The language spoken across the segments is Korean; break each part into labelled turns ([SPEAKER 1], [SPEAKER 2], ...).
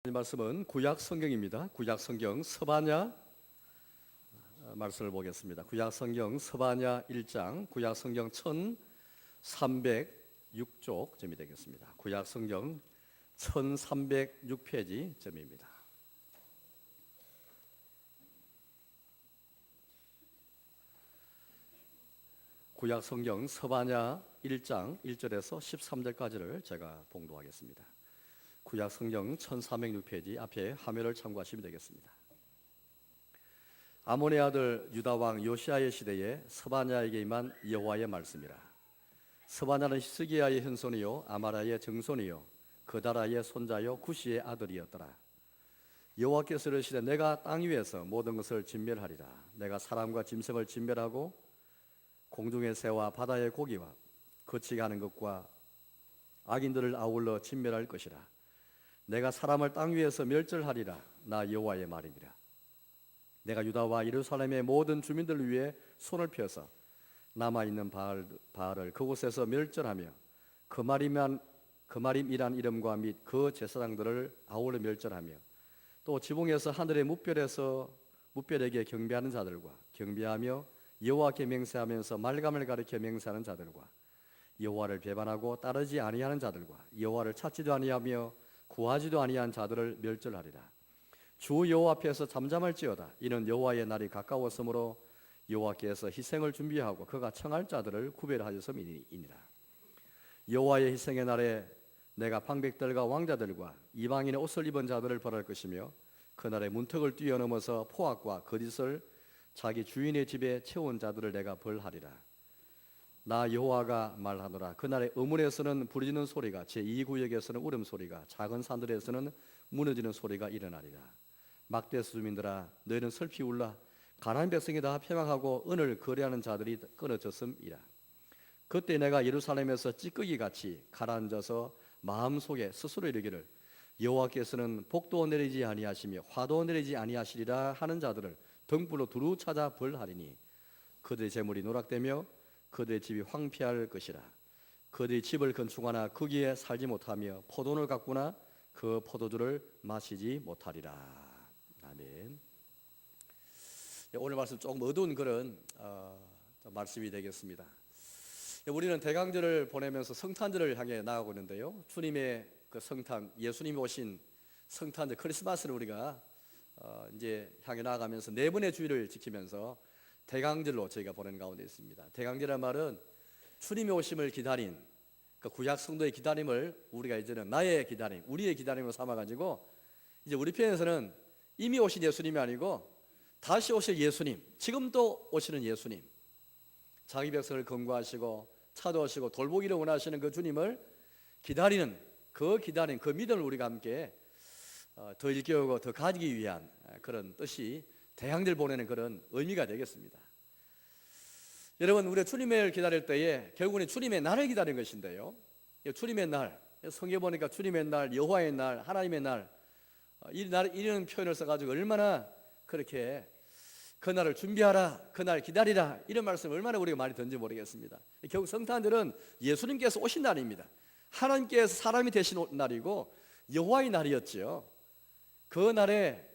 [SPEAKER 1] 이 말씀은 구약 성경입니다. 구약 성경 스바냐 말씀을 보겠습니다. 구약 성경 스바냐 1장, 구약 성경 1306쪽점이 되겠습니다. 구약 성경 1306페이지 점입니다. 구약 성경 스바냐 1장 1절에서 13절까지를 제가 봉독하겠습니다. 구약 성경 1306페이지 앞에 화면을 참고하시면 되겠습니다. 아몬의 아들 유다 왕 요시아의 시대에 스바냐에게 임한 여호와의 말씀이라. 스바냐는 히스기야의 현손이요 아마라의 증손이요 그다라의 손자요 구시의 아들이었더라. 여호와께서 이르시되 내가 땅 위에서 모든 것을 진멸하리라. 내가 사람과 짐승을 진멸하고 공중의 새와 바다의 고기와 거치가는 것과 악인들을 아울러 진멸할 것이라. 내가 사람을 땅 위에서 멸절하리라. 나 여호와의 말이니라. 내가 유다와 예루살렘의 모든 주민들을 위해 손을 펴서 남아있는 바알을 그곳에서 멸절하며 그마림이란 이름과 및 그 제사장들을 아울러 멸절하며 또 지붕에서 하늘의 무별에게 경배하는 자들과 경배하며 여호와께 맹세하면서 말감을 가리켜 맹세하는 자들과 여호와를 배반하고 따르지 아니하는 자들과 여호와를 찾지도 아니하며 구하지도 아니한 자들을 멸절하리라. 주 여호와 앞에서 잠잠할지어다. 이는 여호와의 날이 가까웠으므로 여호와께서 희생을 준비하고 그가 청할 자들을 구별하셨음이니라. 여호와의 희생의 날에 내가 방백들과 왕자들과 이방인의 옷을 입은 자들을 벌할 것이며 그날에 문턱을 뛰어넘어서 포악과 거짓을 자기 주인의 집에 채운 자들을 내가 벌하리라. 나 여호와가 말하노라. 그날에 의문에서는 부르짖는 소리가, 제2구역에서는 울음소리가, 작은 산들에서는 무너지는 소리가 일어나리라. 막대스 주민들아 너희는 슬피 울라. 가나안 백성이 다 패망하고 은을 거래하는 자들이 끊어졌음이라. 그때 내가 예루살렘에서 찌꺼기같이 가라앉아서 마음속에 스스로 이르기를 여호와께서는 복도 내리지 아니하시며 화도 내리지 아니하시리라 하는 자들을 등불로 두루 찾아 벌하리니 그들의 재물이 노락되며 그들의 집이 황폐할 것이라. 그들의 집을 건축하나 거기에 살지 못하며 포도원을 가꾸나 그 포도주를 마시지 못하리라. 아멘. 오늘 말씀 조금 어두운 그런 말씀이 되겠습니다. 우리는 대강절을 보내면서 성탄절을 향해 나아가고 있는데요. 주님의 그 성탄, 예수님이 오신 성탄절 크리스마스를 우리가 이제 향해 나아가면서 네 번의 주일을 지키면서 대강절로 저희가 보내는 가운데 있습니다. 대강절이라는 말은 주님의 오심을 기다린 그 구약 성도의 기다림을 우리가 이제는 나의 기다림, 우리의 기다림으로 삼아가지고 이제 우리 편에서는 이미 오신 예수님이 아니고 다시 오실 예수님, 지금도 오시는 예수님, 자기 백성을 건고하시고 찾아오시고 돌보기를 원하시는 그 주님을 기다리는 그 기다림, 그 믿음을 우리가 함께 더 일깨우고 더 가지기 위한 그런 뜻이 대강절 보내는 그런 의미가 되겠습니다. 여러분, 우리가 주님을 기다릴 때에 결국은 주님의 날을 기다리는 것인데요. 주님의 날, 성경에 보니까 주님의 날, 여호와의 날, 하나님의 날, 이런 표현을 써가지고 얼마나 그렇게 그 날을 준비하라, 그 날 기다리라, 이런 말씀을 얼마나 우리가 많이 던지 모르겠습니다. 결국 성탄절은 예수님께서 오신 날입니다. 하나님께서 사람이 되신 날이고 여호와의 날이었죠. 그 날에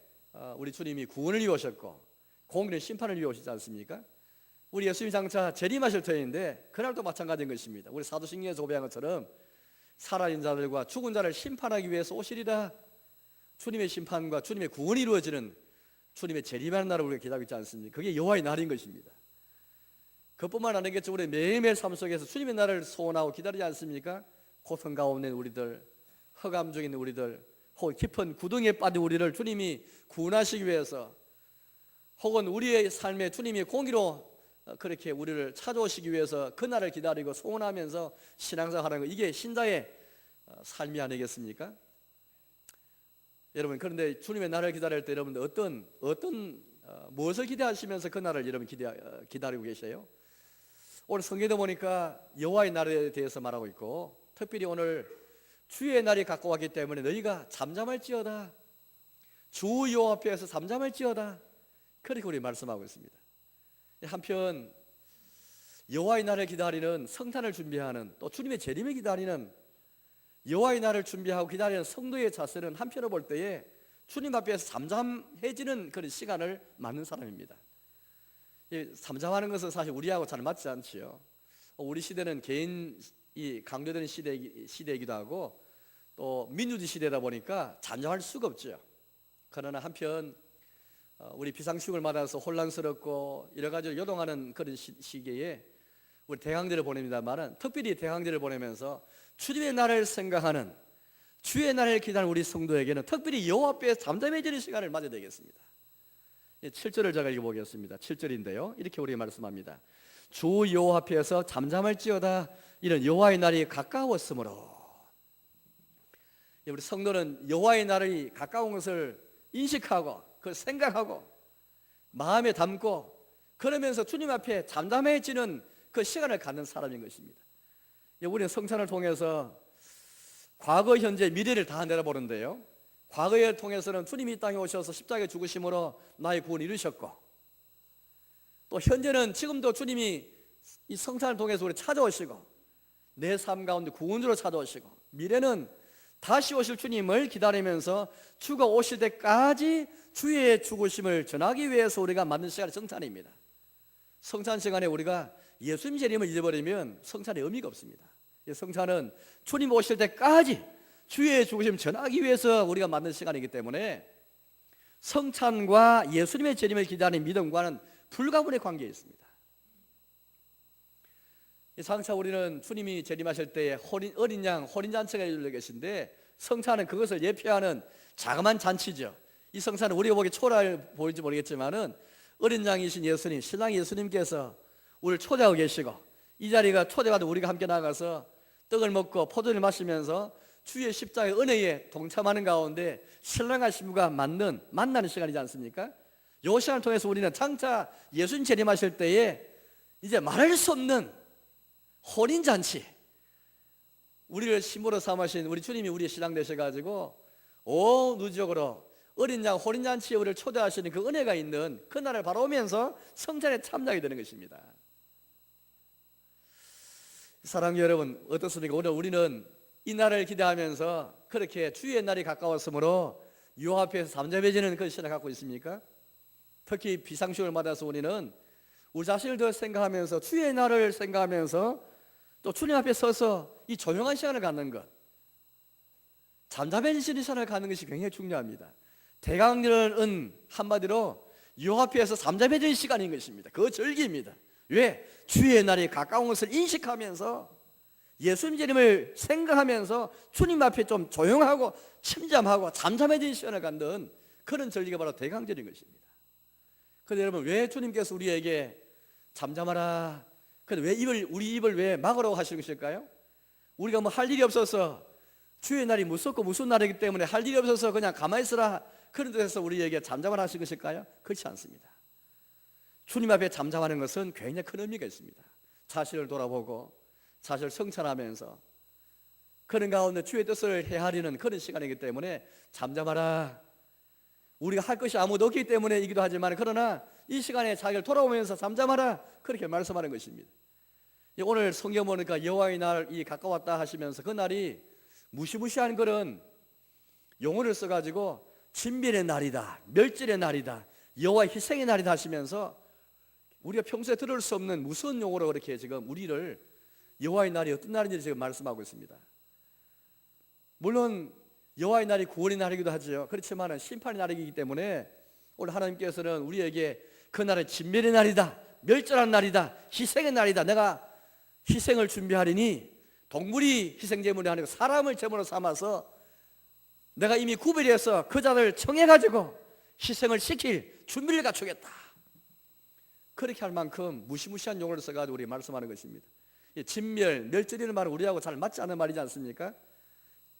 [SPEAKER 1] 우리 주님이 구원을 이루셨고 공의의 심판을 이루시지 않습니까? 우리 예수님이 장차 재림하실 터인데 그날도 마찬가지인 것입니다. 우리 사도신경에서 고백한 것처럼 살아있는 자들과 죽은 자를 심판하기 위해서 오시리라. 주님의 심판과 주님의 구원이 이루어지는 주님의 재림하는 날을 우리가 기다리고 있지 않습니까? 그게 여호와의 날인 것입니다. 그뿐만 아니겠죠. 우리 매일매일 삶 속에서 주님의 날을 소원하고 기다리지 않습니까? 고통 가운데 있는 우리들, 허감 중에 있는 우리들, 혹은 깊은 구덩이에 빠진 우리를 주님이 구원하시기 위해서, 혹은 우리의 삶에 주님이 공의로 그렇게 우리를 찾아오시기 위해서 그 날을 기다리고 소원하면서 신앙생활하는 거, 이게 신자의 삶이 아니겠습니까? 여러분, 그런데 주님의 날을 기다릴 때 여러분들 무엇을 기대하시면서 그 날을 여러분 기다리고 계세요? 오늘 성경에 보니까 여호와의 날에 대해서 말하고 있고, 특별히 오늘 주의 날이 가까웠기 때문에 너희가 잠잠할지어다, 주 여호와 앞에서 잠잠할지어다, 그렇게 우리 말씀하고 있습니다. 한편 여호와의 날을 기다리는, 성탄을 준비하는, 또 주님의 재림을 기다리는 여호와의 날을 준비하고 기다리는 성도의 자세는 한편으로 볼 때에 주님 앞에서 잠잠해지는 그런 시간을 맞는 사람입니다. 잠잠하는 것은 사실 우리하고 잘 맞지 않지요. 우리 시대는 개인이 강조되는 시대이기도 하고 또 민주주의 시대다 보니까 잠잠할 수가 없죠. 그러나 한편 우리 비상식을 맞아서 혼란스럽고 여러 가지로 요동하는 그런 시기에 우리 대강절을 보냅니다만은 특별히 대강절을 보내면서 주님의 날을 생각하는 주의 날을 기다리는 우리 성도에게는 특별히 여호와 앞에 잠잠해지는 시간을 맞아야 되겠습니다. 7절을 제가 읽어보겠습니다. 7절인데요 이렇게 우리가 말씀합니다. 주 여호와 앞에서 잠잠할지어다 이런 여호와의 날이 가까웠으므로. 우리 성도는 여호와의 날이 가까운 것을 인식하고 그걸 생각하고 마음에 담고 그러면서 주님 앞에 잠잠해지는 그 시간을 갖는 사람인 것입니다. 우리는 성찬을 통해서 과거, 현재, 미래를 다 내다보는데요, 과거를 통해서는 주님이 이 땅에 오셔서 십자가에 죽으심으로 나의 구원을 이루셨고, 또 현재는 지금도 주님이 이 성찬을 통해서 우리 찾아오시고 내 삶 가운데 구원주로 찾아오시고, 미래는 다시 오실 주님을 기다리면서 주가 오실 때까지 주의 죽으심을 전하기 위해서 우리가 만든 시간이 성찬입니다. 성찬 시간에 우리가 예수님 재림을 잊어버리면 성찬의 의미가 없습니다. 성찬은 주님 오실 때까지 주의 죽으심 전하기 위해서 우리가 만든 시간이기 때문에 성찬과 예수님의 재림을 기다리는 믿음과는 불가분의 관계에 있습니다. 장차 우리는 주님이 재림하실 때에 어린 양 혼인잔치가 열려 계신데, 성찬은 그것을 예표하는 자그마한 잔치죠. 이 성찬은 우리가 보기에 초라해 보일지 모르겠지만은 어린 양이신 예수님, 신랑 예수님께서 우리를 초대하고 계시고, 이 자리가 초대받아 우리가 함께 나가서 떡을 먹고 포도를 마시면서 주의 십자가의 은혜에 동참하는 가운데 신랑과 신부가 만나는 시간이지 않습니까? 이 시간을 통해서 우리는 장차 예수님 재림하실 때에 이제 말할 수 없는 혼인잔치, 우리를 신부로 삼으신 우리 주님이 우리의 신랑 되셔가지고 온 누적으로 어린 양 혼인잔치에 우리를 초대하시는 그 은혜가 있는 그날을 바라보면서 성찬에 참여하게 되는 것입니다. 사랑하는 여러분, 어떻습니까? 오늘 우리는 이 날을 기대하면서 그렇게 주의 날이 가까웠으므로 여호와 앞에서 잠잠해지는 그런 시간을 갖고 있습니까? 특히 비상식을 맞아서 우리는 우리 자신을 더 생각하면서 주의 날을 생각하면서 또 주님 앞에 서서 이 조용한 시간을 갖는 것, 잠잠해지는 시간을 갖는 것이 굉장히 중요합니다. 대강절은 한마디로 여호와 앞에서 잠잠해지는 시간인 것입니다. 그 절기입니다. 왜? 주의 날이 가까운 것을 인식하면서 예수님 재림을 생각하면서 주님 앞에 좀 조용하고 침잠하고 잠잠해지는 시간을 갖는 그런 절기가 바로 대강절인 것입니다. 그런데 여러분, 왜 주님께서 우리에게 잠잠하라, 근데 왜 우리 입을 왜 막으라고 하시는 것일까요? 우리가 뭐 할 일이 없어서, 주의 날이 무섭고 무슨 날이기 때문에 할 일이 없어서 그냥 가만히 있으라, 그런 데서 우리에게 잠잠하라 하신 것일까요? 그렇지 않습니다. 주님 앞에 잠잠하는 것은 굉장히 큰 의미가 있습니다. 자신을 돌아보고 자신을 성찰하면서 그런 가운데 주의 뜻을 헤아리는 그런 시간이기 때문에 잠잠하라. 우리가 할 것이 아무도 없기 때문에이기도 하지만, 그러나 이 시간에 자기를 돌아오면서 잠잠하라, 그렇게 말씀하는 것입니다. 오늘 성경 보니까 여호와의 날이 가까웠다 하시면서 그 날이 무시무시한 그런 용어를 써가지고 진멸의 날이다, 멸절의 날이다, 여호와의 희생의 날이다 하시면서 우리가 평소에 들을 수 없는 무서운 용어로 그렇게 지금 우리를 여호와의 날이 어떤 날인지 지금 말씀하고 있습니다. 물론 여호와의 날이 구원의 날이기도 하죠. 그렇지만 심판의 날이기 때문에 오늘 하나님께서는 우리에게 그 날은 진멸의 날이다, 멸절한 날이다, 희생의 날이다, 내가 희생을 준비하리니 동물이 희생제물이 아니고 사람을 제물로 삼아서 내가 이미 구별해서 그 자를 청해가지고 희생을 시킬 준비를 갖추겠다, 그렇게 할 만큼 무시무시한 용어를 써가지고 우리 말씀하는 것입니다. 진멸, 멸절이라는 말은 우리하고 잘 맞지 않는 말이지 않습니까?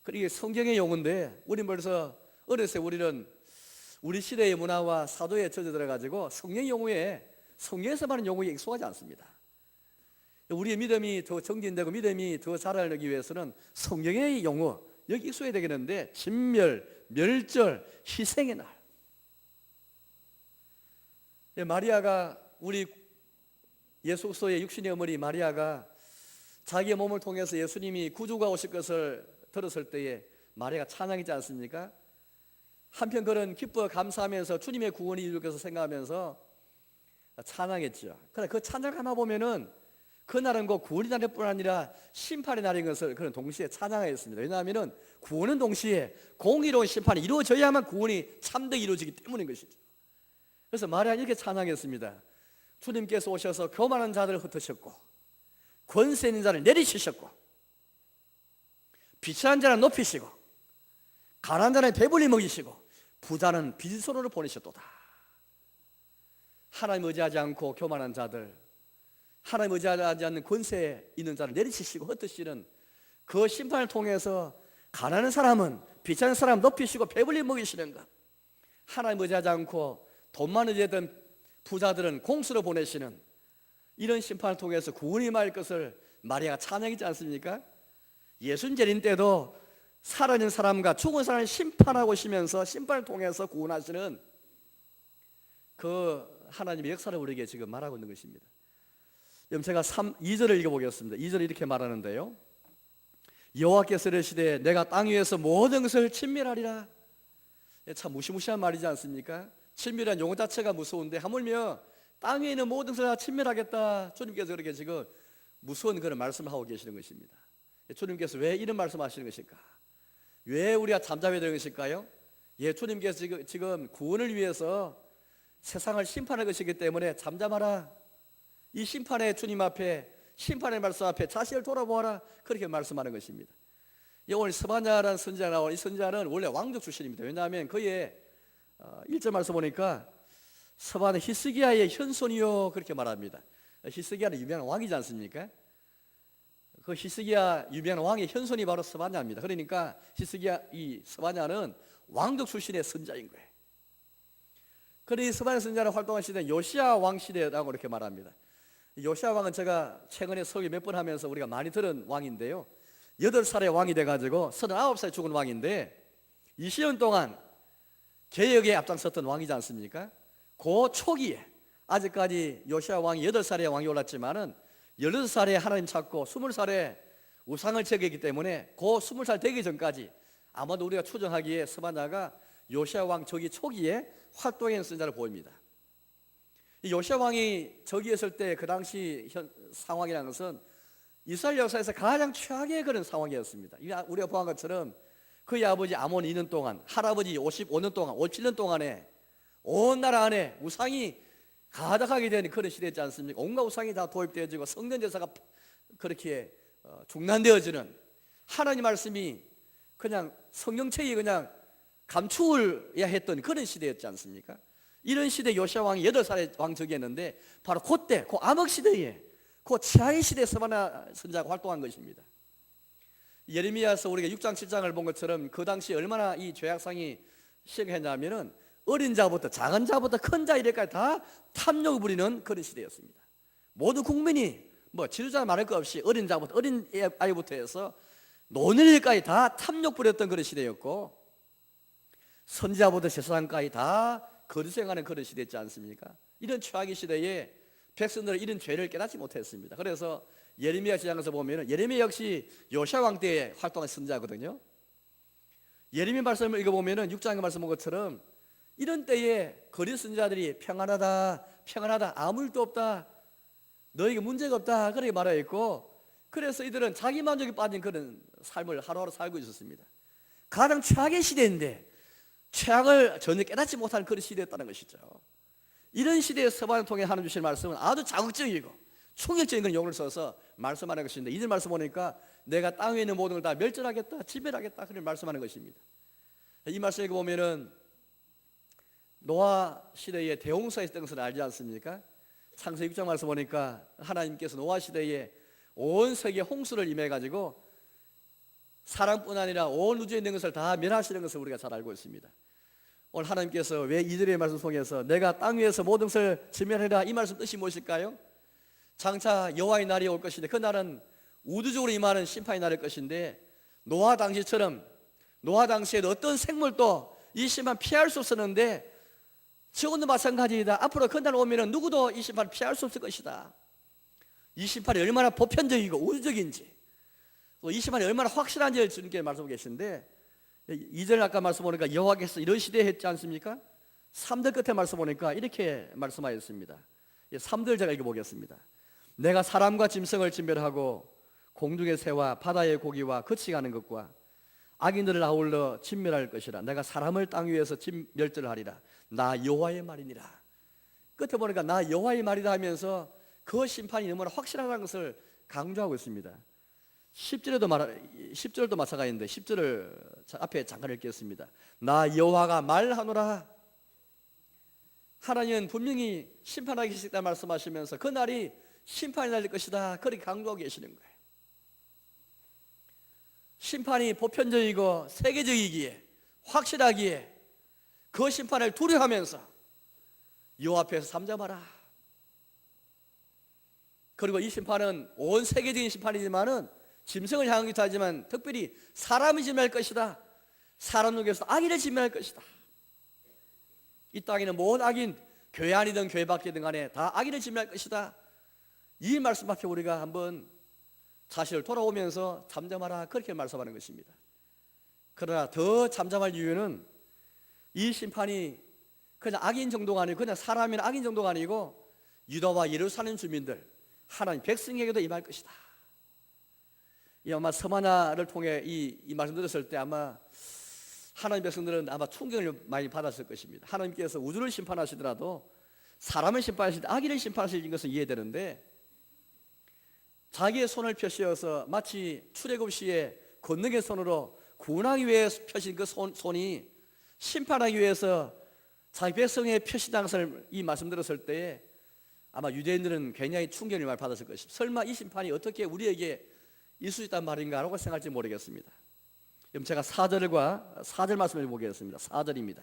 [SPEAKER 1] 그리고 성경의 용어인데, 우리 벌써 어렸을 때 우리는 우리 시대의 문화와 사도에 젖어들어가지고 성경 용어에, 성경에서 말하는 용어에 익숙하지 않습니다. 우리의 믿음이 더 정진되고 믿음이 더 자라기 위해서는 성경의 용어, 여기 익숙해야 되겠는데, 진멸, 멸절, 희생의 날. 마리아가, 우리 예수 그리스도의 육신의 어머니 마리아가 자기의 몸을 통해서 예수님이 구주가 오실 것을 들었을 때에 마리아가 찬양했지 않습니까? 한편 그는 기뻐 감사하면서 주님의 구원이 이루어져서 생각하면서 찬양했죠. 그러나 그 찬양 하나 보면은 그날은 그 구원의 날뿐 아니라 심판의 날인 것을 그는 동시에 찬양했습니다. 왜냐하면은 구원은 동시에 공의로운 심판이 이루어져야만 구원이 참되게 이루어지기 때문인 것이죠. 그래서 마리아 이렇게 찬양했습니다. 주님께서 오셔서 교만한 자들을 흩으셨고 권세 있는 자를 내리치셨고 비천한 자를 높이시고 가난한 자는 배불리 먹이시고 부자는 빈손으로 보내셨도다. 하나님 의지하지 않고 교만한 자들, 하나님 의지하지 않는 권세 있는 자를 내리치시고 흩으시는 그 심판을 통해서 가난한 사람은 비천한 사람 높이시고 배불리 먹이시는 것, 하나님 의지하지 않고 돈만 의지하던 부자들은 공수로 보내시는 이런 심판을 통해서 구원이 임할 것을 마리아가 찬양했지 않습니까? 예수님 재림 때도 살아있는 사람과 죽은 사람을 심판하고 오시면서 심판을 통해서 구원하시는 그 하나님의 역사를 우리에게 지금 말하고 있는 것입니다. 그럼 제가 2절을 읽어보겠습니다. 2절을 이렇게 말하는데요, 여호와께서 이르시되 내가 땅 위에서 모든 것을 침멸하리라. 참 무시무시한 말이지 않습니까? 침멸한 용어 자체가 무서운데 하물며 땅 위에 있는 모든 것을 다 침멸하겠다. 주님께서 그렇게 지금 무서운 그런 말씀을 하고 계시는 것입니다. 주님께서 왜 이런 말씀하시는 것일까? 왜 우리가 잠잠해야 되는 것일까요? 예, 주님께서 지금 구원을 위해서 세상을 심판할 것이기 때문에 잠잠하라. 이 심판의 주님 앞에, 심판의 말씀 앞에 자신을 돌아보아라. 그렇게 말씀하는 것입니다. 오늘 스바냐라는 선지자가 나온 이 선지자는 원래 왕족 출신입니다. 왜냐하면 그의 1절 말씀 보니까 스바냐 히스기야의 현손이요 그렇게 말합니다. 히스기야는 유명한 왕이지 않습니까? 그 히스기야 유명한 왕의 현손이 바로 스바냐입니다. 그러니까 히스기야 이 스바냐는 왕족 출신의 선자인 거예요. 그런데 이 스바냐 선자는 활동한 시대는 요시야 왕 시대라고 이렇게 말합니다. 요시야 왕은 제가 최근에 설교 몇 번 하면서 우리가 많이 들은 왕인데요, 8살의 왕이 돼가지고 39살에 죽은 왕인데 20년 동안 개혁에 앞장섰던 왕이지 않습니까? 그 초기에 아직까지 요시야 왕이 8살에 왕이 올랐지만은 16살에 하나님 찾고 20살에 우상을 제거했기 때문에 그 20살 되기 전까지 아마도 우리가 추정하기에 스바냐가 요시야 왕 저기 초기에 활동했던 선자를 보입니다. 이 요시야 왕이 저기 있을 때 그 당시 상황이라는 것은 이스라엘 역사에서 가장 최악의 그런 상황이었습니다. 우리가 보한 것처럼 그의 아버지 아몬이 2년 동안, 할아버지 55년 동안, 57년 동안에 온 나라 안에 우상이 가득하게 되는 그런 시대였지 않습니까? 온갖 우상이 다 도입되어지고 성전 제사가 그렇게 중단되어지는, 하나님 말씀이 그냥 성경책이 그냥 감추어야 했던 그런 시대였지 않습니까? 이런 시대 요시야 왕이 8살의 왕적이었는데 바로 그때 그 암흑 시대에 그 최악의 시대에 스바냐 선자가 활동한 것입니다. 예레미야서 우리가 6장 7장을 본 것처럼 그 당시 얼마나 이 죄악상이 심했냐면은 어린 자부터 작은 자부터 큰 자 이래까지 다 탐욕을 부리는 그런 시대였습니다. 모든 국민이 뭐 지도자 말할 것 없이 어린 자부터 어린 아이부터 해서 노년일까지 다 탐욕 부렸던 그런 시대였고, 선지자부터 제사장까지 다 거짓생하는 그런 시대였지 않습니까? 이런 최악의 시대에 백성들은 이런 죄를 깨닫지 못했습니다. 그래서 예레미야 시장에서 보면 예레미야 역시 요시야 왕 때에 활동한 선지자거든요. 예레미야 말씀을 읽어보면 6장의 말씀 본 것처럼 이런 때에 거짓 선지자들이 평안하다 평안하다 아무 일도 없다 너에게 문제가 없다 그렇게 말하였고, 그래서 이들은 자기 만족에 빠진 그런 삶을 하루하루 살고 있었습니다. 가장 최악의 시대인데 최악을 전혀 깨닫지 못하는 그런 시대였다는 것이죠. 이런 시대의 서반을 통해 하나님 주신 말씀은 아주 자극적이고 충격적인 그런 용어를 써서 말씀하는 것인데, 이들 말씀 보니까 내가 땅 위에 있는 모든 걸 다 멸절하겠다 지배하겠다 그런 말씀하는 것입니다. 이 말씀 읽어보면은 노아 시대에 대홍수가 있었던 것을 알지 않습니까? 창세기 6장 말씀 보니까 하나님께서 노아 시대에 온 세계에 홍수를 임해가지고 사람뿐 아니라 온 우주에 있는 것을 다 멸하시는 것을 우리가 잘 알고 있습니다. 오늘 하나님께서 왜 이들의 말씀 속에서 내가 땅 위에서 모든 것을 지멸해라 이 말씀 뜻이 무엇일까요? 장차 여호와의 날이 올 것인데 그 날은 우주적으로 임하는 심판이 날 것인데, 노아 당시처럼 노아 당시에도 어떤 생물도 이 심판 피할 수 없었는데 지금도 마찬가지이다. 앞으로 그 날 오면 누구도 이 심판을 피할 수 없을 것이다. 이 심판이 얼마나 보편적이고 우주적인지, 또 이 심판이 얼마나 확실한지를 주님께 말씀하고 계신데 2절 아까 말씀 보니까 여호와께서 이러시되 했지 않습니까? 3절 끝에 말씀 보니까 이렇게 말씀하였습니다. 3절 제가 읽어보겠습니다. 내가 사람과 짐승을 진멸하고 공중의 새와 바다의 고기와 거치가는 것과 악인들을 아울러 진멸할 것이라. 내가 사람을 땅 위에서 멸절하리라. 나 여호와의 말이니라. 끝에 보니까 나 여호와의 말이다 하면서 그 심판이 너무나 확실하다는 것을 강조하고 있습니다. 10절도 마찬가지인데 10절을 앞에 잠깐 읽겠습니다. 나 여호와가 말하노라. 하나님은 분명히 심판하기 계시다 말씀하시면서 그 날이 심판이 날 것이다 그렇게 강조하고 계시는 거예요. 심판이 보편적이고 세계적이기에 확실하기에 그 심판을 두려워하면서 여호와 앞에서 잠잠하라. 그리고 이 심판은 온 세계적인 심판이지만은 짐승을 향하기도 하지만 특별히 사람을 진멸할 것이다. 사람 중에서 악인을 진멸할 것이다. 이 땅에는 모든 악인, 교회 안이든 교회 밖이든 간에 다 악인을 진멸할 것이다. 이 말씀 앞에 우리가 한번 사실을 돌아오면서 잠잠하라 그렇게 말씀하는 것입니다. 그러나 더 잠잠할 이유는 이 심판이 그냥 악인 정도가 아니고 그냥 사람이나 악인 정도가 아니고 유다와 예루살렘 주민들 하나님 백성에게도 임할 것이다. 이 아마 서마나를 통해 이 말씀 들었을 때 아마 하나님 백성들은 아마 충격을 많이 받았을 것입니다. 하나님께서 우주를 심판하시더라도 사람을 심판하실 때 악인을 심판하실 것은 이해되는데 자기의 손을 펴시어서 마치 출애굽 시에 권능의 손으로 구원하기 위해서 펴신 그 손이 심판하기 위해서 자기 백성의 펴신 것을 이 말씀 들었을 때에 아마 유대인들은 굉장히 충격을 많이 받았을 것입니다. 설마 이 심판이 어떻게 우리에게 있을 수 있단 말인가 라고 생각할지 모르겠습니다. 그럼 제가 4절 말씀을 보겠습니다. 4절입니다.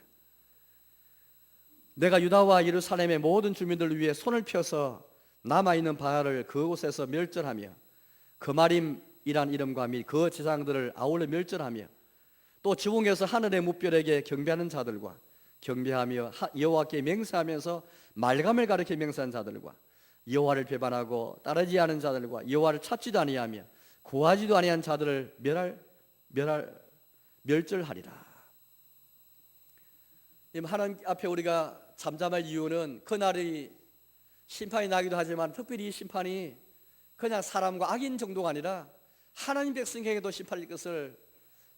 [SPEAKER 1] 내가 유다와 예루살렘의 모든 주민들을 위해 손을 펴서 남아있는 바알을 그곳에서 멸절하며 그마림이란 이름과 및 그 제사장들을 아울러 멸절하며 또 지붕에서 하늘의 무별에게 경배하는 자들과 경배하며 여호와께 맹세하면서 말감을 가리켜 맹세한 자들과 여호와를 배반하고 따르지 않은 자들과 여호와를 찾지도 아니하며 구하지도 아니한 자들을 멸절하리라. 하나님 앞에 우리가 잠잠할 이유는 그날이 심판이 나기도 하지만 특별히 이 심판이 그냥 사람과 악인 정도가 아니라 하나님 백성에게도 심판일 것을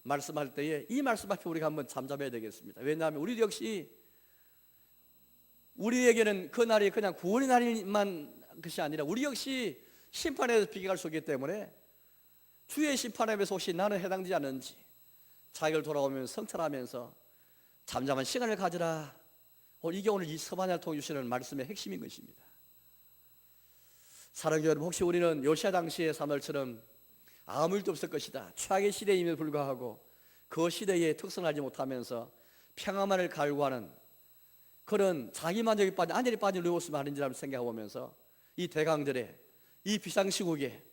[SPEAKER 1] 말씀할 때에 이 말씀 앞에 우리가 한번 잠잠해야 되겠습니다. 왜냐하면 우리 역시 우리에게는 그날이 그냥 구원의 날만 것이 아니라 우리 역시 심판에서 비교할 수 있기 때문에 주의 심판에 대해서 혹시 나는 해당되지 않는지 자기를 돌아오면서 성찰하면서 잠잠한 시간을 가지라. 이게 오늘 이 서반야를 통해 주시는 말씀의 핵심인 것입니다. 사랑하는 여러분, 혹시 우리는 요시야 당시의 사물처럼 아무 일도 없을 것이다, 최악의 시대임에도 불구하고 그 시대에 특성을 알지 못하면서 평화만을 갈구하는 그런 자기만족에 빠진 안전에 빠진 루오스 말인지라고 생각해보면서 이 대강들의 이 비상시국에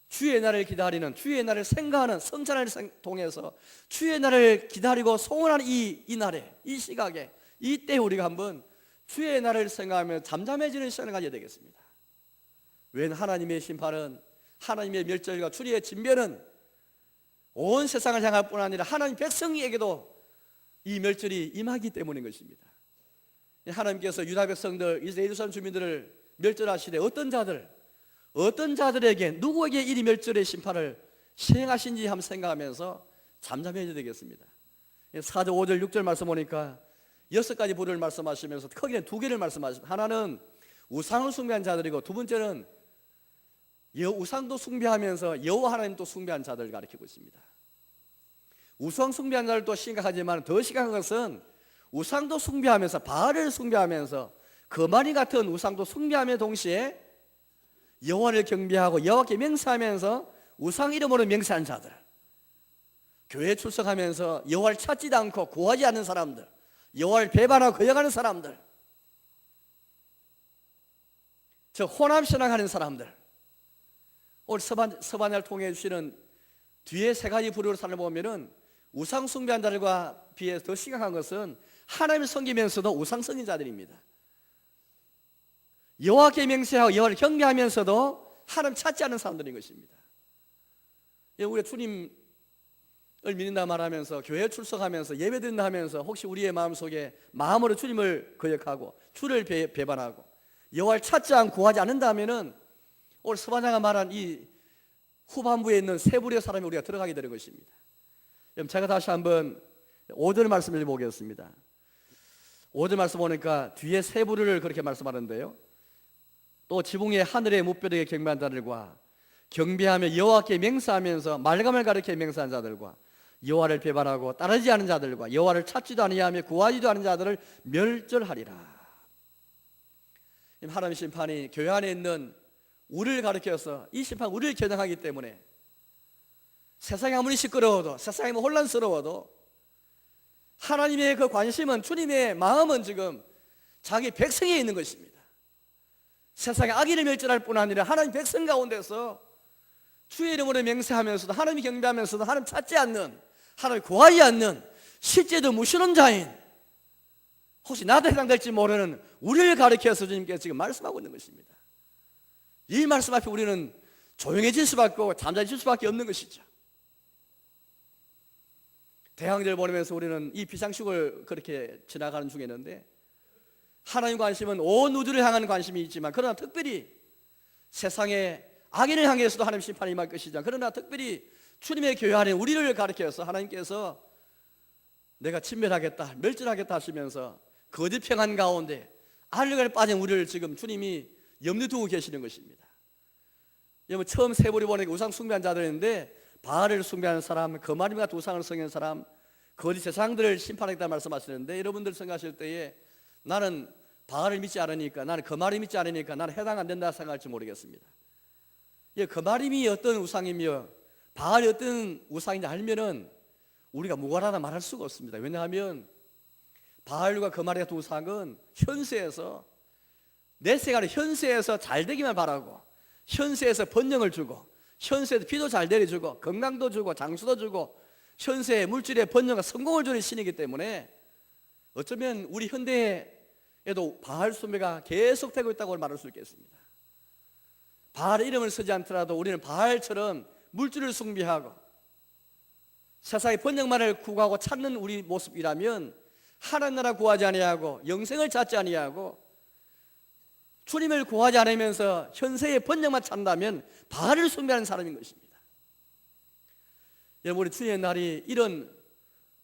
[SPEAKER 1] 주의 날을 기다리는, 주의 날을 생각하는 성찬을 통해서 주의 날을 기다리고 소원하는 이 날에, 이 시각에, 이때 우리가 한번 주의 날을 생각하며 잠잠해지는 시간을 가져야 되겠습니다. 웬 하나님의 심판은, 하나님의 멸절과 주의 진멸은 온 세상을 향할 뿐 아니라 하나님 백성에게도 이 멸절이 임하기 때문인 것입니다. 하나님께서 유다 백성들, 예루살렘 주민들을 멸절하시되 어떤 자들에게, 누구에게 이 멸절의 심판을 시행하신지 한번 생각하면서 잠잠해야 되겠습니다. 4절, 5절, 6절 말씀 보니까 6가지 부류를 말씀하시면서 크게는 2개를 말씀하십니다. 하나는 우상을 숭배한 자들이고 두 번째는 우상도 숭배하면서 여호와 하나님도 숭배한 자들을 가리키고 있습니다. 우상 숭배한 자들도 심각하지만 더 심각한 것은 우상도 숭배하면서 바알을 숭배하면서 거마리 같은 우상도 숭배하며 동시에 여호와를 경배하고 여호와께 맹세하면서 우상 이름으로 맹세한 자들, 교회에 출석하면서 여호와를 찾지도 않고 구하지 않는 사람들, 여호와를 배반하고 거역하는 사람들, 즉 호남신앙하는 사람들, 오늘 서반야를 통해 주시는 뒤에 3가지 부류로 살펴보면은 우상 숭배한 자들과 비해서 더 심각한 것은 하나님을 섬기면서도 우상 섬긴 자들입니다. 여호와께 맹세하고 여호와를 경배하면서도 하나님 찾지 않는 사람들인 것입니다. 우리가 주님을 믿는다 말하면서 교회 출석하면서 예배드린다 하면서 혹시 우리의 마음속에 마음으로 주님을 거역하고 주를 배반하고 여호와를 찾지 않고 구하지 않는다면은 오늘 서반장가 말한 이 후반부에 있는 세 부류의 사람이 우리가 들어가게 되는 것입니다. 그럼 제가 다시 한번 5절 말씀을 보겠습니다. 5절 말씀 보니까 뒤에 세 부류를 그렇게 말씀하는데요. 또 지붕의 하늘의 무뼈에게 경배한 자들과 경배하며 여호와께 맹세하면서 말감을 가리켜 맹세한 자들과 여호와를 배반하고 따르지 않은 자들과 여호와를 찾지도 아니하며 구하지도 않은 자들을 멸절하리라. 하나님의 심판이 교회 안에 있는 우리를 가리켜서 이 심판 우리를 겨냥하기 때문에 세상이 아무리 시끄러워도 세상이 혼란스러워도 하나님의 그 관심은 주님의 마음은 지금 자기 백성에 있는 것입니다. 세상의 악인을 멸절할 뿐 아니라 하나님 백성 가운데서 주의 이름으로 맹세하면서도 하나님 경배하면서도 하나님 찾지 않는 하나님 구하지 않는 실제도 무시하는 자인 혹시 나도 해당될지 모르는 우리를 가리켜서 주님께서 지금 말씀하고 있는 것입니다. 이 말씀 앞에 우리는 조용해질 수밖에 없고 잠잠해질 수밖에 없는 것이죠. 대항전을 보내면서 우리는 이 비상식을 그렇게 지나가는 중에 있는데 하나님 관심은 온 우주를 향한 관심이 있지만 그러나 특별히 세상의 악인을 향해서도 하나님 심판이 임할 것이죠. 그러나 특별히 주님의 교회 안에 우리를 가리켜서 하나님께서 내가 침멸하겠다 멸절하겠다 하시면서 거짓 평안 가운데 알력에 빠진 우리를 지금 주님이 염두에 두고 계시는 것입니다. 여러분 처음 세 부류 보니까 우상 숭배한 자들인데 바알을 숭배하는 사람, 거마림과 우상을 섬기는 사람, 거짓 세상들을 심판하겠다 말씀하시는데 여러분들 생각하실 때에 나는 바알을 믿지 않으니까 나는 거마림 믿지 않으니까 나는 해당 안 된다 생각할지 모르겠습니다. 거마림이 어떤 우상이며 바알이 어떤 우상인지 알면은 우리가 무관하다 말할 수가 없습니다. 왜냐하면 바알과 거마림 같은 우상은 현세에서 내 생활에 현세에서 잘 되기만 바라고 현세에서 번영을 주고 현세에서 비도 잘 내려주고 건강도 주고 장수도 주고 현세의 물질의 번영과 성공을 주는 신이기 때문에 어쩌면 우리 현대에도 바알 숭배가 계속되고 있다고 말할 수 있겠습니다. 바알의 이름을 쓰지 않더라도 우리는 바알처럼 물질을 숭배하고 세상의 번영만을 구하고 찾는 우리 모습이라면 하나님 나라 구하지 아니하고 영생을 찾지 아니하고 주님을 구하지 않으면서 현세의 번영만 찾는다면 바알을 숭배하는 사람인 것입니다. 여러분 우리 주님의 날이 이런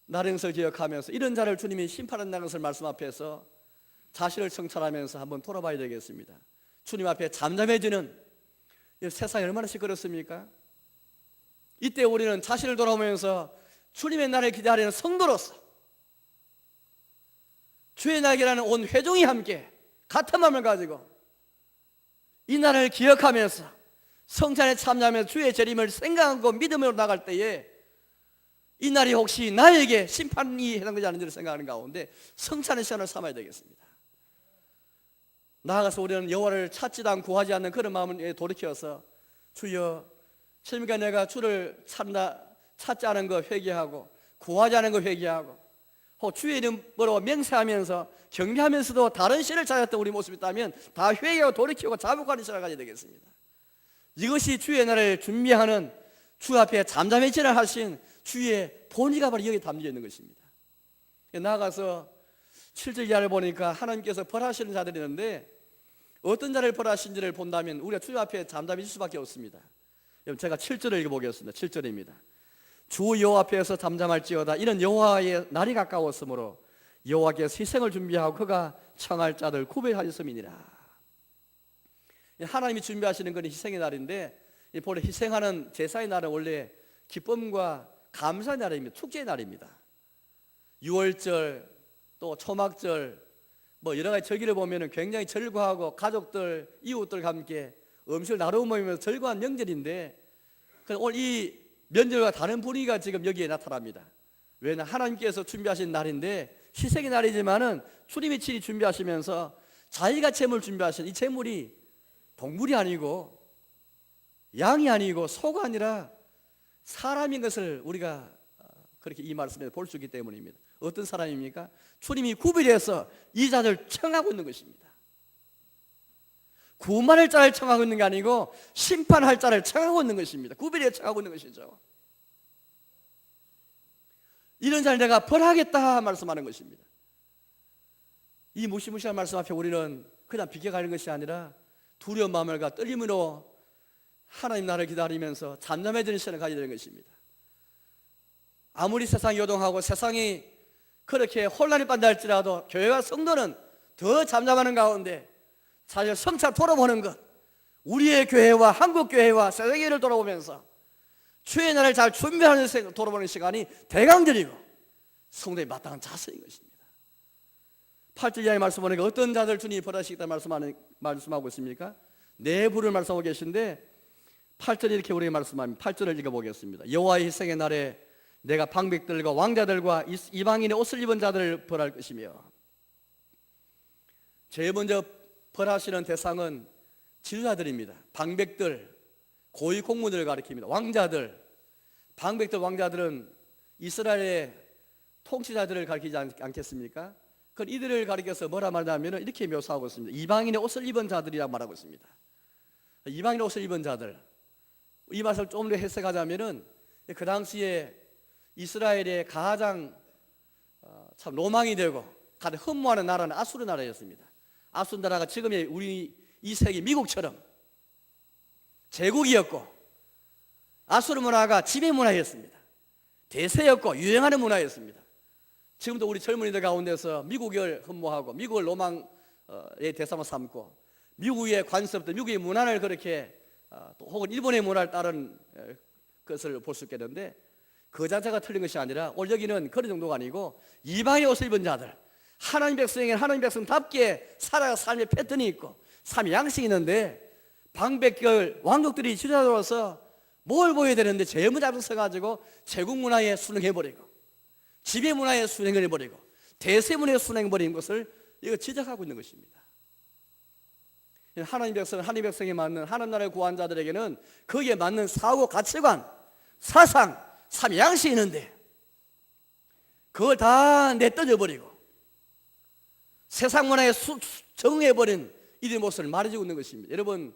[SPEAKER 1] 날인 것을 기억하면서 이런 자를 주님이 심판한다는 것을 말씀 앞에서 자신을 성찰하면서 한번 돌아봐야 되겠습니다. 주님 앞에 잠잠해지는 세상이 얼마나 시끄럽습니까? 이때 우리는 자신을 돌아보면서 주님의 날을 기다리는 성도로서 주의 날개라는 온 회중이 함께 같은 마음을 가지고 이 날을 기억하면서 성찬에 참여하면서 주의 재림을 생각하고 믿음으로 나갈 때에 이 날이 혹시 나에게 심판이 해당되지 않는지를 생각하는 가운데 성찬의 시간을 삼아야 되겠습니다. 나아가서 우리는 여호와를 찾지도 않고 구하지 않는 그런 마음을 돌이켜서 주여 지금까 내가 주를 찾지 않은 거 회개하고 구하지 않은 거 회개하고 주의 이름으로 맹세하면서 경배하면서도 다른 신을 찾았던 우리 모습이 있다면 다 회개하고 돌이키고 자복하는 시간을 가져야 되겠습니다. 이것이 주의 날을 준비하는 주 앞에 잠잠해지라 하신 주의 본의가 바로 여기 담겨 있는 것입니다. 나아가서 7절 이하를 보니까 하나님께서 벌하시는 자들이 있는데 어떤 자를 벌하신지를 본다면 우리가 주 앞에 잠잠해질 수밖에 없습니다. 제가 7절을 읽어보겠습니다. 7절입니다. 주 여호와 앞에서 잠잠할지어다. 이는 여호와의 날이 가까웠으므로 여호와께서 희생을 준비하고 그가 청할 자들 구별하셨음이니라. 하나님이 준비하시는 것은 희생의 날인데 본래 희생하는 제사의 날은 원래 기쁨과 감사의 날입니다. 축제의 날입니다. 유월절 또 초막절 여러 가지 절기를 보면 굉장히 절구하고 가족들 이웃들과 함께 음식을 나누어 먹으면서 절구한 명절인데 오늘 이 명절과 다른 분위기가 지금 여기에 나타납니다. 왜냐하면 하나님께서 준비하신 날인데 희생의 날이지만은 주님이 친히 준비하시면서 자기가 제물 준비하신 이 제물이 동물이 아니고 양이 아니고 소가 아니라 사람인 것을 우리가 그렇게 이 말씀에서 볼 수 있기 때문입니다. 어떤 사람입니까? 주님이 구별해서 이 자를 청하고 있는 것입니다. 구만할 자를 청하고 있는 게 아니고 심판할 자를 청하고 있는 것입니다. 구별해 청하고 있는 것이죠. 이런 자를 내가 벌하겠다 말씀하는 것입니다. 이 무시무시한 말씀 앞에 우리는 그냥 비켜가는 것이 아니라 두려운 마음과 떨림으로 하나님 나라를 기다리면서 잠잠해지는 시간을 가져야 되는 것입니다. 아무리 세상이 요동하고 세상이 그렇게 혼란이 빤다 할지라도 교회와 성도는 더 잠잠하는 가운데 사실 성찰 돌아보는 것, 우리의 교회와 한국 교회와 세계를 돌아보면서 주의 날을 잘 준비하는 돌아보는 시간이 대강들이고 성도의 마땅한 자세인 것입니다. 8절 이하의 말씀 보니까 어떤 자들 주님이 벌하시겠다 말씀하고 있습니까? 네 부를 말씀하고 계신데 8절 이렇게 우리에게 말씀합니다. 8절을 읽어보겠습니다. 여호와의 희생의 날에 내가 방백들과 왕자들과 이방인의 옷을 입은 자들을 벌할 것이며, 제일 먼저 벌하시는 대상은 지도자들입니다. 방백들, 고위 공무들을 가리킵니다. 왕자들, 방백들 왕자들은 이스라엘의 통치자들을 가리키지 않겠습니까? 그건 이들을 가리켜서 뭐라 말하냐면 이렇게 묘사하고 있습니다. 이방인의 옷을 입은 자들이라고 말하고 있습니다. 이방인의 옷을 입은 자들, 이 말을 좀 더 해석하자면은 그 당시에 이스라엘의 가장 참 로망이 되고 가장 흠모하는 나라는 아수르 나라였습니다. 아수르 나라가 지금의 우리 이 세계 미국처럼 제국이었고, 아수르 문화가 지배 문화였습니다. 대세였고 유행하는 문화였습니다. 지금도 우리 젊은이들 가운데서 미국을 흠모하고 미국을 로망의 대상으로 삼고 미국의 관습들, 미국의 문화를 그렇게 혹은 일본의 문화를 따른 것을 볼 수 있겠는데, 그 자체가 틀린 것이 아니라 오늘 여기는 그런 정도가 아니고 이방의 옷을 입은 자들, 하나님 백성에게 하나님 백성답게 살아가 삶의 패턴이 있고 삶의 양식이 있는데, 방백들 왕족들이 지도자로서 뭘 보여야 되는데 제일 먼저 앞서가지고 제국 문화에 순응해버리고 지배 문화에 순응해버리고 대세 문화에 순응해버린 것을 이거 지적하고 있는 것입니다. 하나님 백성, 하나님 백성에 맞는 하나님 나라의 구한 자들에게는 거기에 맞는 사고, 가치관, 사상, 삶의 양식이 있는데 그걸 다 내떠져버리고 세상 문화에 적응해버린 이들의 모습을 말해주고 있는 것입니다. 여러분,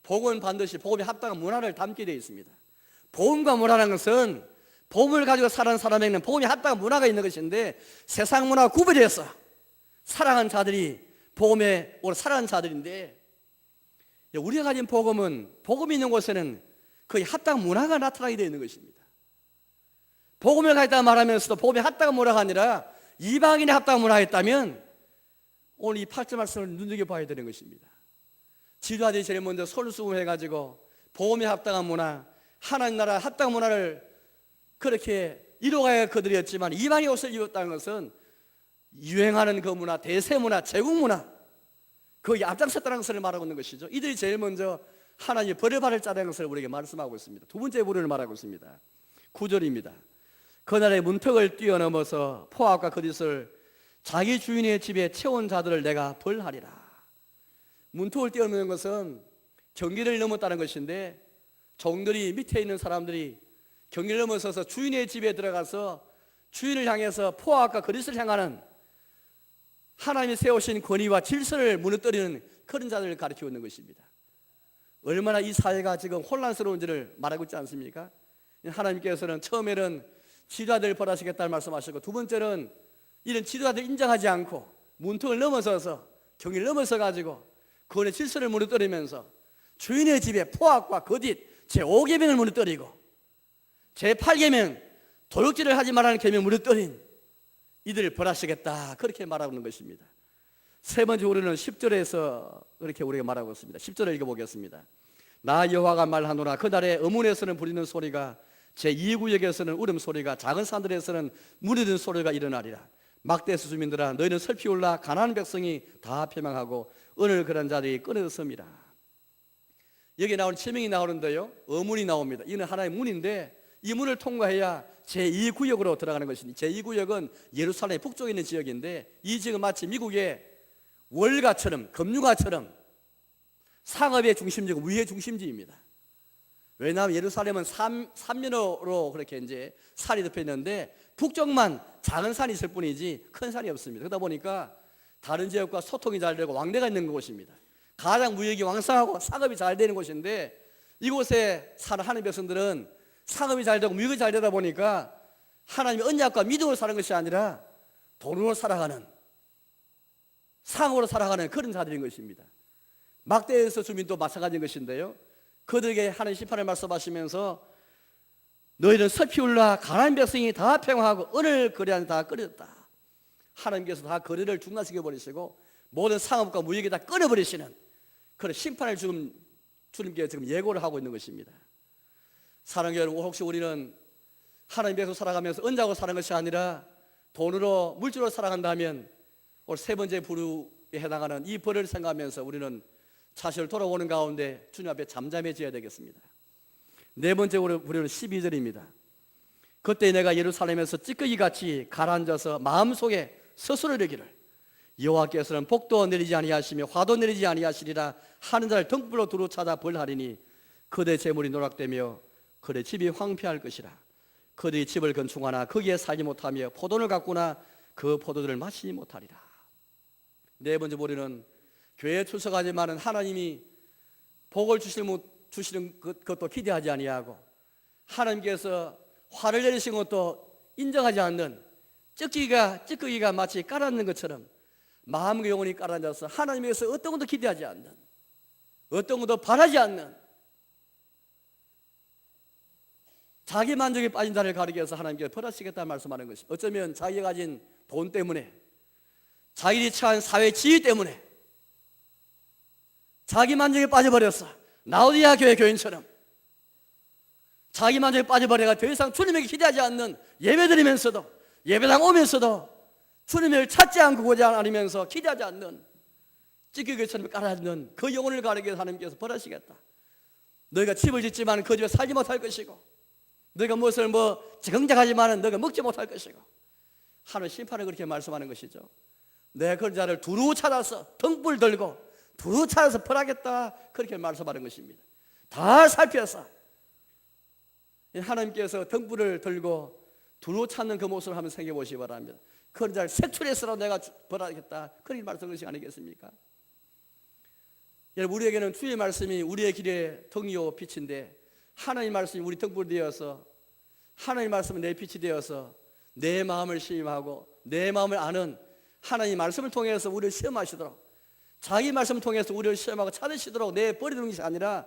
[SPEAKER 1] 복음은 반드시 복음에 합당한 문화를 담게 되어 있습니다. 복음과 문화라는 것은 복음을 가지고 살아가는 사람에게는 복음에 합당한 문화가 있는 것인데, 세상 문화와 구별해서 살아가는 자들이 복음에 오래 살아가는 자들인데, 우리가 가진 복음은 복음이 있는 곳에는 거의 합당한 문화가 나타나게 되어 있는 것입니다. 복음을 가졌다 말하면서도 복음에 합당한 문화가 아니라 이방인의 합당한 문화가 있다면 오늘 이 8절 말씀을 눈여겨봐야 되는 것입니다. 지도자들이 제일 먼저 솔수해가지고 복음에 합당한 문화, 하나님 나라 합당한 문화를 그렇게 이루어가야 그들이었지만, 이방의 옷을 입었다는 것은 유행하는 그 문화, 대세 문화, 제국 문화, 거기에 앞장섰다는 것을 말하고 있는 것이죠. 이들이 제일 먼저 하나님의 벌을 받을 자라는 것을 우리에게 말씀하고 있습니다. 두 번째 부를 말하고 있습니다. 9절입니다. 그날의 문턱을 뛰어넘어서 포악과 거짓을 자기 주인의 집에 채운 자들을 내가 벌하리라. 문턱을 뛰어넘는 것은 경계를 넘었다는 것인데, 종들이 밑에 있는 사람들이 경계를 넘어서서 주인의 집에 들어가서 주인을 향해서 포악과 거짓을 향하는 하나님이 세우신 권위와 질서를 무너뜨리는 그런 자들을 가르치고 있는 것입니다. 얼마나 이 사회가 지금 혼란스러운지를 말하고 있지 않습니까? 하나님께서는 처음에는 지도자들을 벌하시겠다는 말씀하시고, 두 번째는 이런 지도자들을 인정하지 않고 문턱을 넘어서서 경계를 넘어서 가지고 그의 질서를 무너뜨리면서 주인의 집에 포악과 거짓 제5계명을 무너뜨리고 제8계명 도둑질을 하지 말라는 계명을 무너뜨린 이들을 벌하시겠다, 그렇게 말하고 있는 것입니다. 세 번째 우리는 10절에서 그렇게 우리가 말하고 있습니다. 10절을 읽어보겠습니다. 나 여호와가 말하노라. 그날에 어문에서는 부리는 소리가, 제2구역에서는 울음소리가, 작은 산들에서는 무너진 소리가 일어나리라. 막대스 주민들아, 너희는 슬피 울라. 가나안 백성이 다 패망하고 오늘 그런 자들이 끊어졌습니다. 여기 나오는 지명이 나오는데요, 어문이 나옵니다. 이는 하나의 문인데 이 문을 통과해야 제2구역으로 들어가는 것입니다. 제2구역은 예루살렘 북쪽에 있는 지역인데, 이 지역은 마치 미국의 월가처럼 금융가처럼 상업의 중심지고 위의 중심지입니다. 왜냐하면 예루살렘은 삼면으로 그렇게 이제 산이 덮여 있는데 북쪽만 작은 산이 있을 뿐이지 큰 산이 없습니다. 그러다 보니까 다른 지역과 소통이 잘 되고 왕래가 있는 곳입니다. 가장 무역이 왕성하고 상업이 잘 되는 곳인데, 이곳에 사는 하나님의 백성들은 상업이 잘 되고 무역이 잘 되다 보니까 하나님의 언약과 믿음으로 사는 것이 아니라 돈으로 살아가는, 상으로 살아가는 그런 자들인 것입니다. 막대에서 주민도 마찬가지인 것인데요, 그들에게 하나님 심판을 말씀하시면서 너희는 섭이 올라 가나안 백성이 다 평화하고 은을 거래하는 다 끊어졌다. 하나님께서 다 거래를 중단시켜 버리시고 모든 상업과 무역이 다 끊어버리시는 그런 심판을 지금 주님께 지금 예고를 하고 있는 것입니다. 사랑하는 여러분, 혹시 우리는 하나님 백성 살아가면서 언약으로 사는 것이 아니라 돈으로 물질로 살아간다면 오늘 세 번째 부류에 해당하는 이 벌을 생각하면서 우리는 자신을 돌아오는 가운데 주님 앞에 잠잠해져야 되겠습니다. 네 번째 부류는 12절입니다. 그때 내가 예루살렘에서 찌꺼기같이 가라앉아서 마음속에 스스로 이르기를 여호와께서는 복도 내리지 아니하시며 화도 내리지 아니하시리라 하는 자를 등불로 두루 찾아 벌하리니 그대 재물이 노락되며 그대 집이 황폐할 것이라. 그들이 집을 건축하나 거기에 살지 못하며 포도를 가꾸나 그 포도들을 마시지 못하리라. 네 번째 보리는 교회에 출석하지만은 하나님이 복을 주시는 것도 기대하지 아니하고 하나님께서 화를 내리신 것도 인정하지 않는 찌꺼기가 마치 깔아앉는 것처럼 마음과 영혼이 깔아앉아서 하나님께서 어떤 것도 기대하지 않는, 어떤 것도 바라지 않는 자기 만족에 빠진 자를 가리기 위해서 하나님께서 벌하시겠다는 말씀하는 것입니다. 어쩌면 자기가 가진 돈 때문에, 자기들이 처한 사회 지위 때문에 자기 만족에 빠져버렸어. 라오디게아 교회 교인처럼 자기 만족에 빠져버려가 더 이상 주님에게 기대하지 않는, 예배드리면서도 예배당 오면서도 주님을 찾지 않고 고자 않으면서 기대하지 않는 찌꺼기처럼 깔아앉는 그 영혼을 가리기 위해서 하나님께서 벌하시겠다. 너희가 집을 짓지만 그 집에 살지 못할 것이고 너희가 무엇을 정작하지만 너희가 먹지 못할 것이고 하는 심판을 그렇게 말씀하는 것이죠. 내가 그런 자를 두루 찾아서 등불 들고 두루 찾아서 벌하겠다, 그렇게 말씀하는 것입니다. 다 살펴서 하나님께서 등불을 들고 두루 찾는 그 모습을 한번 생각해 보시기 바랍니다. 그런 자를 색출해서라도 내가 벌하겠다, 그렇게 말씀하는 것이 아니겠습니까? 여러분, 우리에게는 주의 말씀이 우리의 길에 등이요 빛인데 하나님 말씀이 우리 등불이 되어서, 하나님 말씀은 내 빛이 되어서 내 마음을 시험하고 내 마음을 아는 하나님 말씀을 통해서 우리를 시험하시도록, 자기 말씀을 통해서 우리를 시험하고 찾으시도록 내버리는 것이 아니라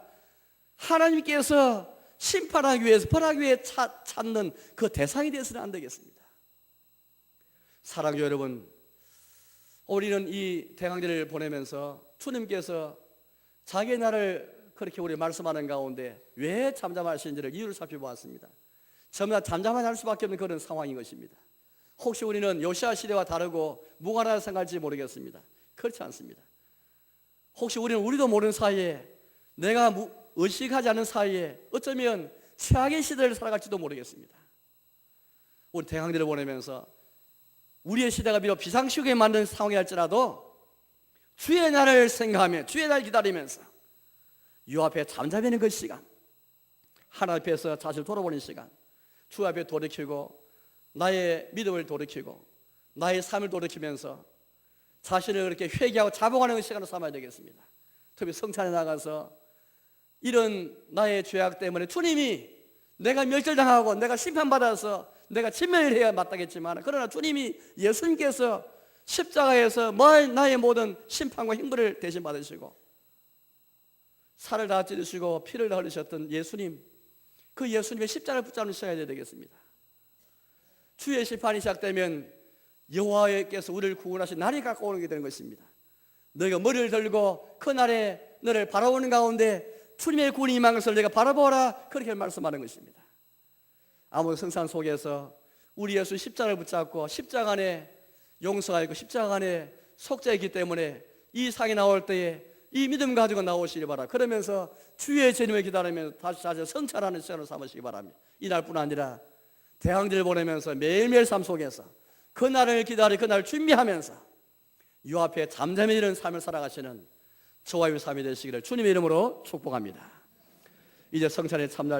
[SPEAKER 1] 하나님께서 심판하기 위해서, 벌하기 위해 찾는 그 대상이 되어서는 안 되겠습니다. 사랑하는 여러분, 우리는 이 대강절을 보내면서 주님께서 자기의 나를 그렇게 우리 말씀하는 가운데 왜 잠잠하시는지를 이유를 살펴보았습니다. 전부 다 잠잠할 수밖에 없는 그런 상황인 것입니다. 혹시 우리는 요시아 시대와 다르고 무관하다 생각할지 모르겠습니다. 그렇지 않습니다. 혹시 우리도 모르는 사이에, 내가 의식하지 않는 사이에 어쩌면 최악의 시대를 살아갈지도 모르겠습니다. 우리 대강들을 보내면서 우리의 시대가 비록 비상시국에 만든 상황이 할지라도 주의 날을 생각하며 주의 날 기다리면서 유 앞에 잠잠하는 그 시간, 하나님 앞에서 자신을 돌아보는 시간, 주 앞에 돌이키고 나의 믿음을 돌이키고 나의 삶을 돌이키면서 자신을 그렇게 회개하고 자복하는 시간을 삼아야 되겠습니다. 특히 성찬에 나가서 이런 나의 죄악 때문에 주님이, 내가 멸절당하고 내가 심판받아서 내가 진멸을 해야 마땅했지만, 그러나 주님이, 예수님께서 십자가에서 나의 모든 심판과 형벌을 대신 받으시고 살을 다 찌르시고 피를 다 흘리셨던 예수님, 그 예수님의 십자가를 붙잡는 시간이 되겠습니다. 주의 심판이 시작되면 여호와께서 우리를 구원하신 날이 가까워오는 게 되는 것입니다. 너희가 머리를 들고 그 날에 너를 바라보는 가운데 주님의 구원이 임한 것을 내가 바라보라, 그렇게 말씀하는 것입니다. 아모스 성산 속에서 우리 예수 십자가를 붙잡고 십자가 안에 용서가 있고 십자가 안에 속죄가 있기 때문에 이 상이 나올 때에 이 믿음 가지고 나오시기 바랍니다. 그러면서 주의 재림을 기다리면서 다시 성찰하는 시간을 삼으시기 바랍니다. 이날뿐 아니라 대항들을 보내면서 매일매일 삶 속에서 그날을 기다리 그날을 준비하면서 유 앞에 잠잠해지는 삶을 살아가시는 저와 의 삶이 되시기를 주님의 이름으로 축복합니다. 이제 성찬에 참날